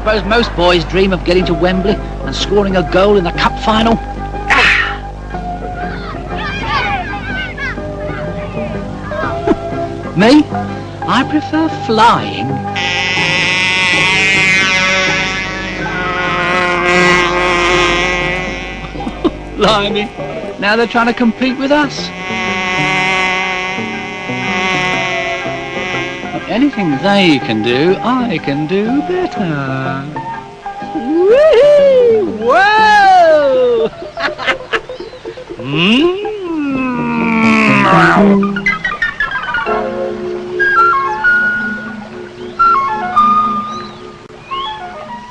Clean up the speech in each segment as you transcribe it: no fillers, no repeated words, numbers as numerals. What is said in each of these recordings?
suppose most boys dream of getting to Wembley and scoring a goal in the cup final. Me? I prefer flying. Blimey, now they're trying to compete with us. Anything they can do, I can do better. Whee! Whoa!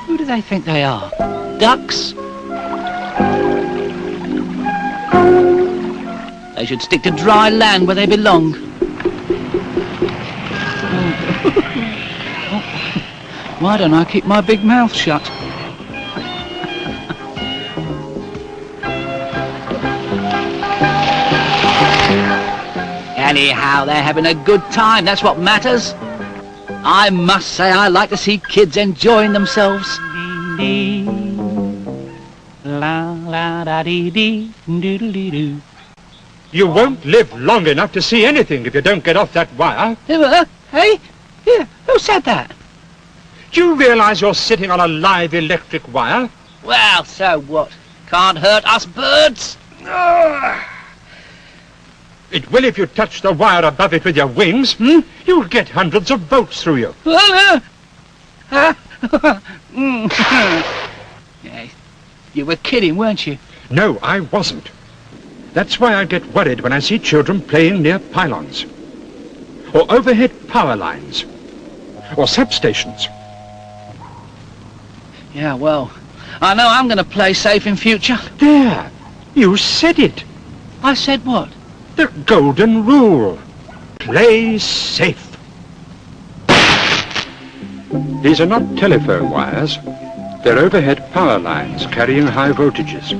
Who do they think they are? Ducks? They should stick to dry land where they belong. Why don't I keep my big mouth shut? Anyhow, they're having a good time, that's what matters. I must say I like to see kids enjoying themselves. You won't live long enough to see anything if you don't get off that wire. Hey? Here, who said that? Do you realise you're sitting on a live electric wire? Well, so what? Can't hurt us birds. It will if you touch the wire above it with your wings. You'll get hundreds of volts through you. You were kidding, weren't you? No, I wasn't. That's why I get worried when I see children playing near pylons, or overhead power lines, or substations. Yeah, well, I know I'm going to play safe in future. There, you said it. I said what? The golden rule. Play safe. These are not telephone wires. They're overhead power lines carrying high voltages.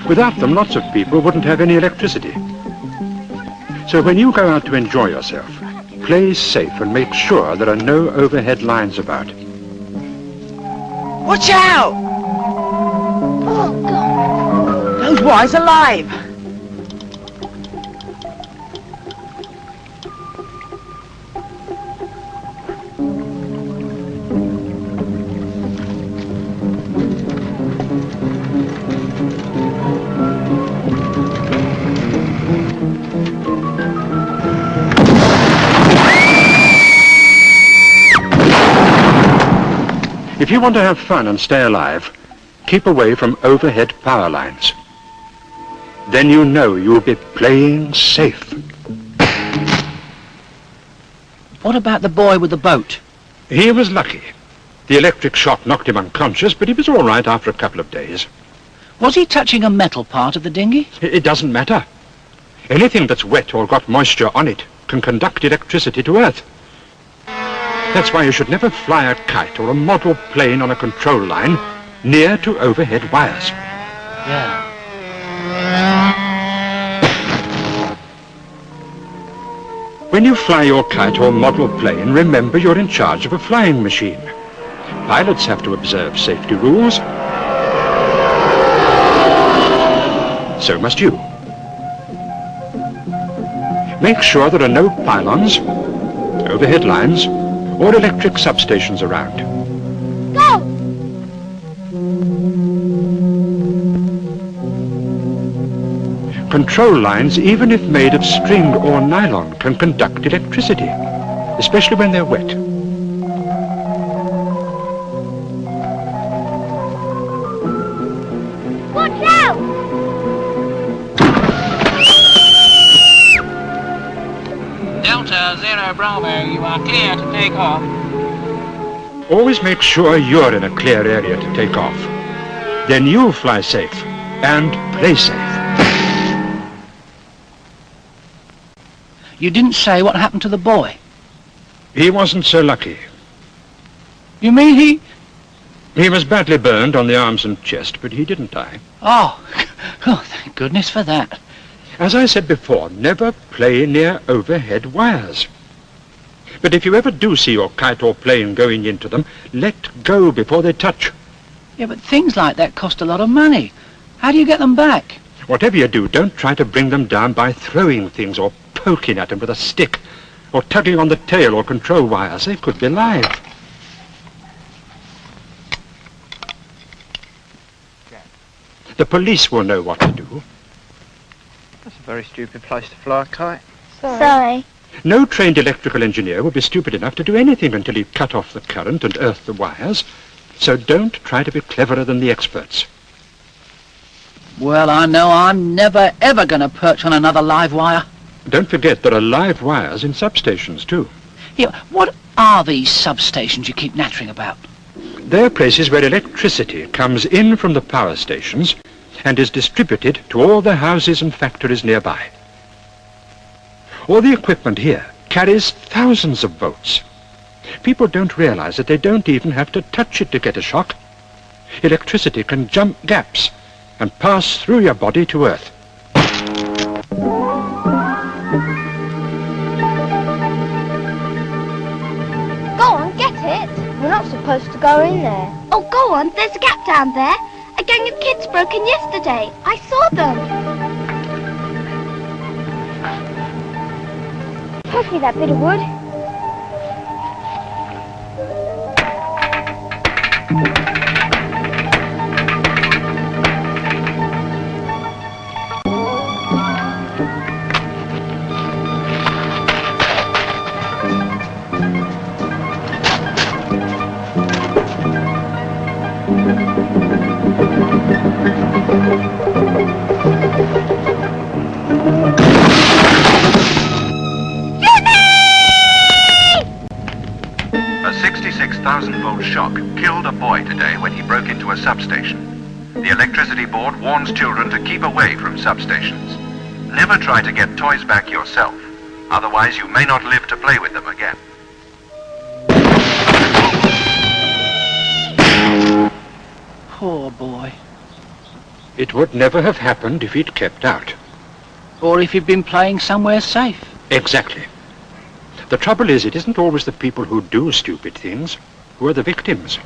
Without them, lots of people wouldn't have any electricity. So when you go out to enjoy yourself, play safe and make sure there are no overhead lines about. Watch out! Oh, God. Those wires are live. If you want to have fun and stay alive, keep away from overhead power lines. Then you know you'll be playing safe. What about the boy with the boat? He was lucky. The electric shock knocked him unconscious, but he was all right after a couple of days. Was he touching a metal part of the dinghy? It doesn't matter. Anything that's wet or got moisture on it can conduct electricity to Earth. That's why you should never fly a kite or a model plane on a control line near to overhead wires. Yeah. When you fly your kite or model plane, remember you're in charge of a flying machine. Pilots have to observe safety rules. So must you. Make sure there are no pylons, overhead lines, or electric substations around. Go! Control lines, even if made of string or nylon, can conduct electricity, especially when they're wet. Watch out! Delta Zero Bravo, you are clear to take off. Always make sure you're in a clear area to take off. Then you'll fly safe and play safe. You didn't say what happened to the boy. He wasn't so lucky. You mean he... He was badly burned on the arms and chest, but he didn't die. Oh, thank goodness for that. As I said before, never play near overhead wires. But if you ever do see your kite or plane going into them, let go before they touch. Yeah, but things like that cost a lot of money. How do you get them back? Whatever you do, don't try to bring them down by throwing things or poking at them with a stick or tugging on the tail or control wires. They could be live. The police will know what to do. That's a very stupid place to fly a kite. Sorry. No trained electrical engineer would be stupid enough to do anything until he'd cut off the current and earthed the wires. So don't try to be cleverer than the experts. Well, I know I'm never, ever going to perch on another live wire. Don't forget there are live wires in substations too. Yeah, what are these substations you keep nattering about? They're places where electricity comes in from the power stations and is distributed to all the houses and factories nearby. All the equipment here carries thousands of volts. People don't realize that they don't even have to touch it to get a shock. Electricity can jump gaps and pass through your body to Earth. Go on, get it. We're not supposed to go in there. Oh, go on. There's a gap down there. A gang of kids broke in yesterday. I saw them. Pass me that bit of wood. A 66,000-volt shock killed a boy today when he broke into a substation. The electricity board warns children to keep away from substations. Never try to get toys back yourself, otherwise you may not live to play with them again. Poor boy. It would never have happened if he'd kept out. Or if he'd been playing somewhere safe. Exactly. The trouble is, it isn't always the people who do stupid things who are the victims.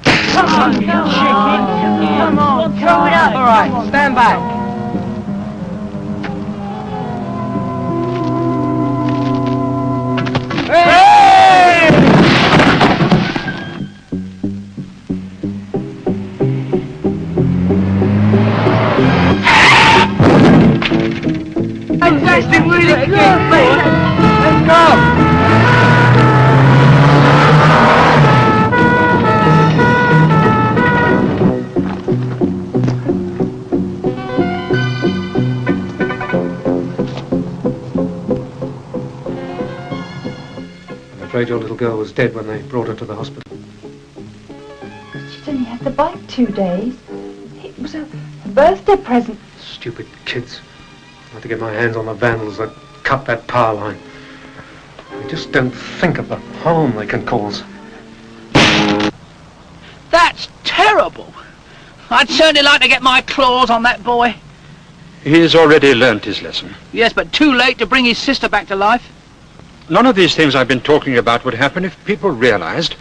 Come on, chicken! Come on, throw it up! All right, stand back. That's actually really good, Let's go! I'm afraid your little girl was dead when they brought her to the hospital. She'd only had the bike 2 days. It was a birthday present. Stupid kids. I had to get my hands on the vandals that cut that power line. I just don't think of the harm they can cause. That's terrible. I'd certainly like to get my claws on that boy. He's already learnt his lesson. Yes, but too late to bring his sister back to life. None of these things I've been talking about would happen if people realized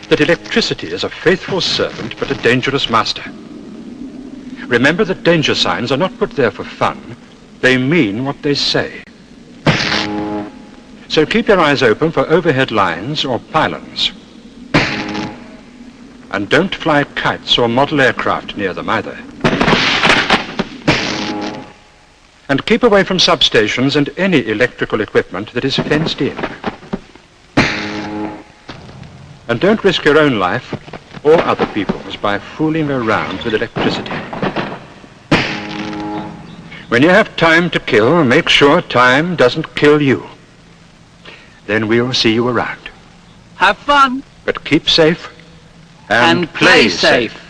that electricity is a faithful servant but a dangerous master. Remember that danger signs are not put there for fun. They mean what they say. So keep your eyes open for overhead lines or pylons. And don't fly kites or model aircraft near them either. And keep away from substations and any electrical equipment that is fenced in. And don't risk your own life or other people's by fooling around with electricity. When you have time to kill, make sure time doesn't kill you. Then we'll see you around. Have fun. But keep safe And play safe.